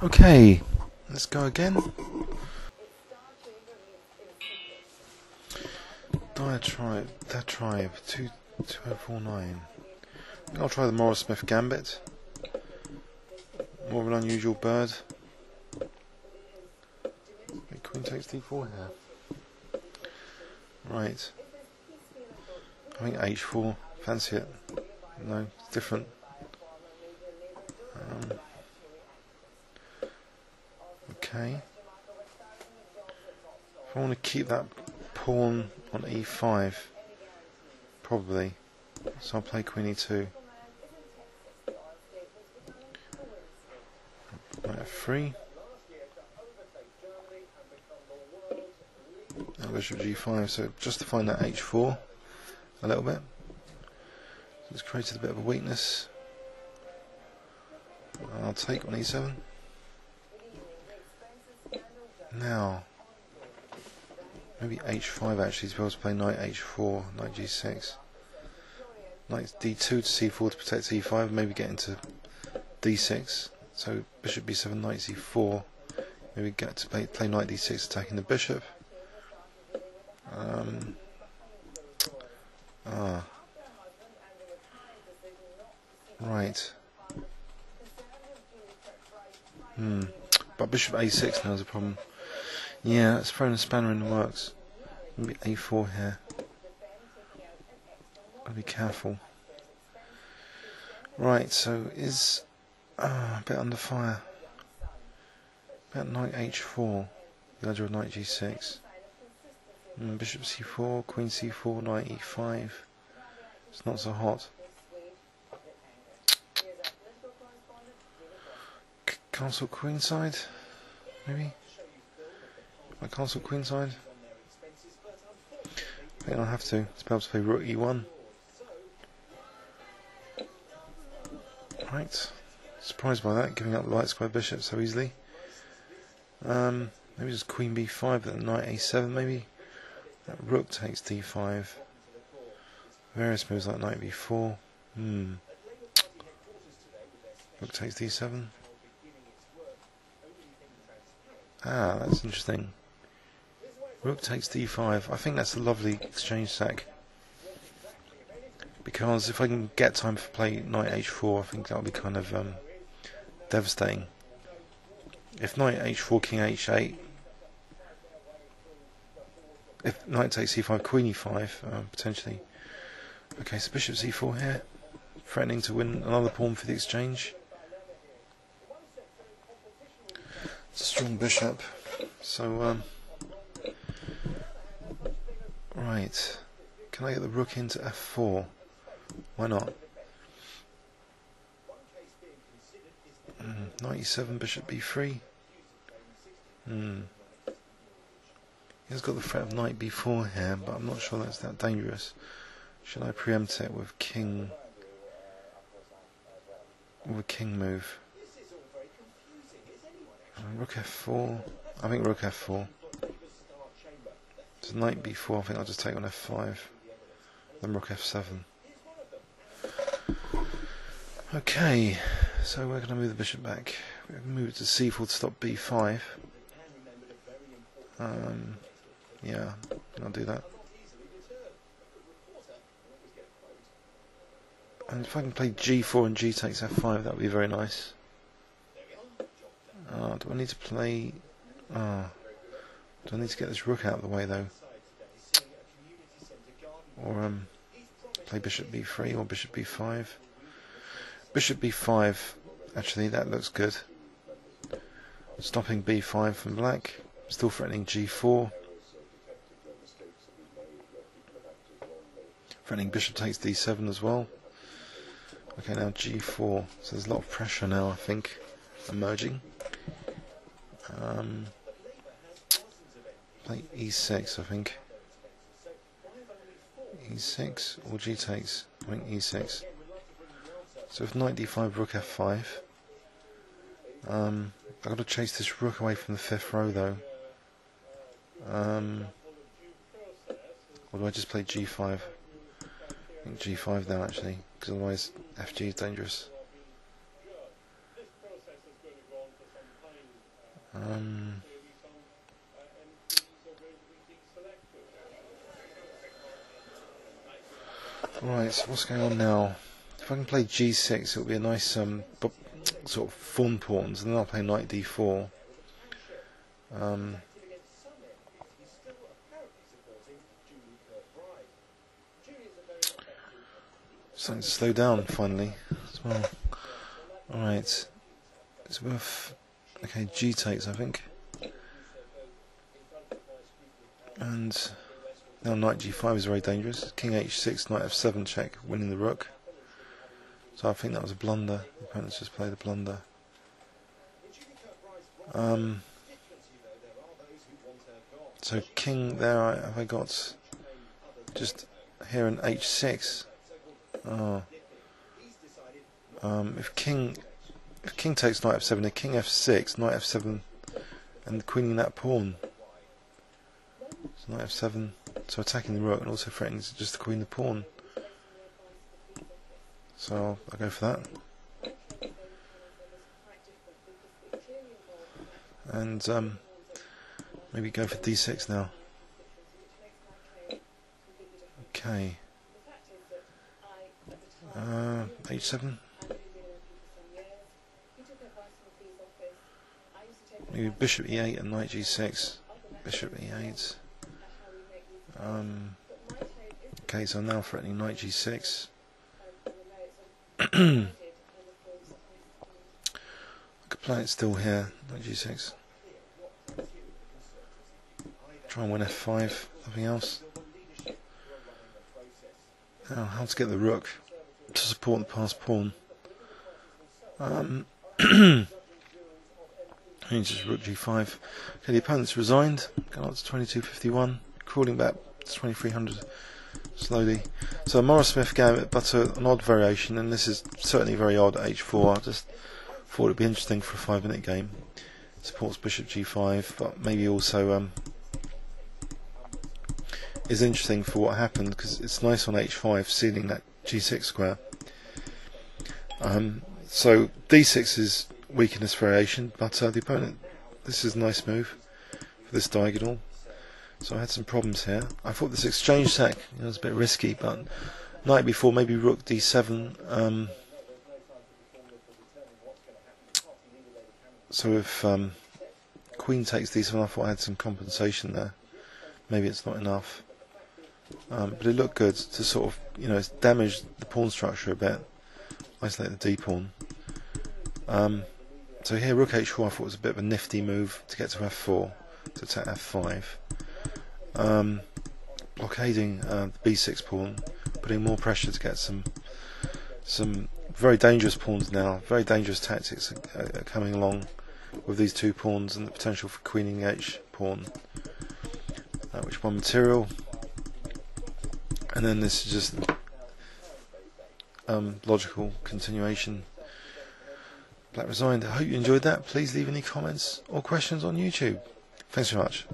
Okay, let's go again. DaTribe 2049. I'll try the Smith-Morra gambit. More of an unusual bird. Queen takes d4 here. Right. I think h4. Fancy it. No, it's different. Okay. If I want to keep that pawn on e5, probably. So I'll play queen e2. Right, f3. And bishop g5. So justifying that h4 a little bit. So it's created a bit of a weakness. I'll take on e7. Now, maybe h5 actually, to be able to play knight h4, knight g6. Knight d2 to c4 to protect e5, maybe get into d6. So bishop b7, knight c4. Maybe get to play knight d6, attacking the bishop. Right. But bishop a6 now is a problem. Yeah, that's throwing a spanner in the works. Maybe a4 here. Gotta be careful. Right, so is a bit under fire. About knight h4. The idea of knight g6. Bishop c4, queen c4, knight e5. It's not so hot. Castle queenside, maybe? My castle queenside? I think I'll have to be able to play rook e1. Right. Surprised by that, giving up the light square bishop so easily. Maybe just queen b5, but knight a7 maybe? That rook takes d5. Various moves like knight b4. Rook takes d7. Ah, that's interesting. Rook takes d5. I think that's a lovely exchange sack. Because if I can get time to play knight h4, I think that'll be kind of devastating. If knight h4, king h8, if knight takes c5, queen e5, potentially. Okay, so bishop c4 here, threatening to win another pawn for the exchange. It's a strong bishop, so right, can I get the rook into f4? Why not? Knight e7, bishop b3. He's got the threat of knight b4 here, but I'm not sure that's that dangerous. Should I preempt it with king? With a king move? Rook f4. I think rook f4. So knight b4. I think I'll just take on f5. Then rook f7. Okay. So where can I move the bishop back? We can move it to c4 to stop b5. Yeah, I'll do that. And if I can play g4 and g takes f5, that would be very nice. Do I need to play... do I need to get this rook out of the way though? Or play bishop b3 or bishop b5? Bishop b5, actually, that looks good. Stopping b5 from black. Still threatening g4. Threatening bishop takes d7 as well. Okay, now g4. So there's a lot of pressure now, I think, emerging. Play e6, I think. e6 or g takes. I think e6. So if knight d5, rook f5. I've got to chase this rook away from the fifth row though. Or do I just play g5? I think g5 now actually, because otherwise fg is dangerous. Right, so what's going on now? If I can play g6, it'll be a nice sort of fawn pawns, and then I'll play knight d4. Starting to slow down finally as well. Alright, it's worth. Okay, g takes, I think. And now knight g5 is very dangerous. King h6, knight f7 check, winning the rook. So I think that was a blunder. The opponent's just played a blunder. So king there, have I got just here an h6? Oh. If king takes knight f7, a king f6, knight f7, and queening that pawn. So knight f7, so attacking the rook and also threatening just to queen the pawn. So I'll go for that. And maybe go for d6 now. Okay. H7. Maybe bishop e8 and knight g6. Bishop e8. Okay, so I'm now threatening knight g6. I could play it still here, knight g6. Try and win f5, nothing else. Now, how to get the rook to support the passed pawn. Just rook g5. Okay, the opponent's resigned, gone up to 2251, crawling back to 2300 slowly. So Smith-Morra gambit, but an odd variation, and this is certainly very odd at h4. I just thought it'd be interesting for a 5-minute game. Supports bishop g5, but maybe also is interesting for what happened, because it's nice on h5 sealing that g6 square. So d6 is weak in this variation, but the opponent, this is a nice move for this diagonal. So I had some problems here. I thought this exchange sack was a bit risky, but knight b4, maybe rook d7. So if queen takes d7, I thought I had some compensation there. Maybe it's not enough. But it looked good to sort of, it's damaged the pawn structure a bit. Isolate the d pawn. So here rook h4 I thought was a bit of a nifty move to get to f4, to attack f5. Blockading the b6 pawn, putting more pressure to get some very dangerous pawns now. Very dangerous tactics are coming along with these two pawns, and the potential for queening h pawn. Which one material? And then this is just logical continuation. Black resigned. I hope you enjoyed that. Please leave any comments or questions on YouTube. Thanks very much.